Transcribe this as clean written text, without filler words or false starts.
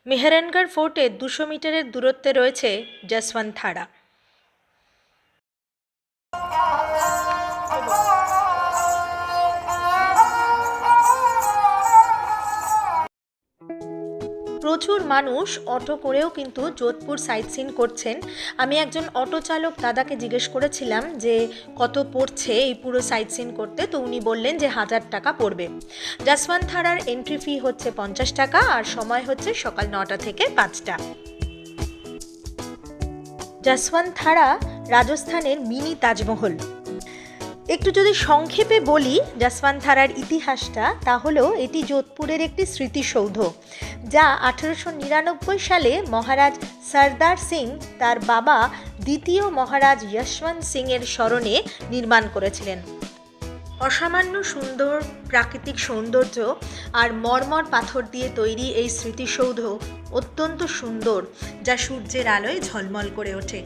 মেহরানগড় ফোর্টে 200 মিটারের দূরত্বে রয়েছে যশবন্ত থাড়া। প্রচুর মানুষ অটো করেও কিন্তু যোধপুর সাইট সিন করছেন। আমি একজন অটো চালক দাদাকে জিজ্ঞেস করেছিলাম যে কত পড়ছে এই পুরো সাইট সিন করতে, তো উনি বললেন যে 1000 টাকা পড়বে। যশবন্ত থাড়ার এন্ট্রি ফি হচ্ছে 50 টাকা, আর সময় হচ্ছে সকাল 9টা থেকে 5টা। যশবন্ত থাড়া রাজস্থানের মিনি তাজমহল। একটু যদি সংক্ষেপে বলি যশবন্ত থাড়ার ইতিহাসটা, তাহলেও এটি যোধপুরের একটি স্মৃতিসৌধ, যা 1899 সালে মহারাজ সর্দার সিং তার বাবা দ্বিতীয় মহারাজ যশবন্ত সিংয়ের স্মরণে নির্মাণ করেছিলেন। অসামান্য সুন্দর প্রাকৃতিক সৌন্দর্য আর মর্মর পাথর দিয়ে তৈরি এই স্মৃতিসৌধ অত্যন্ত সুন্দর, যা সূর্যের আলোয় ঝলমল করে ওঠে।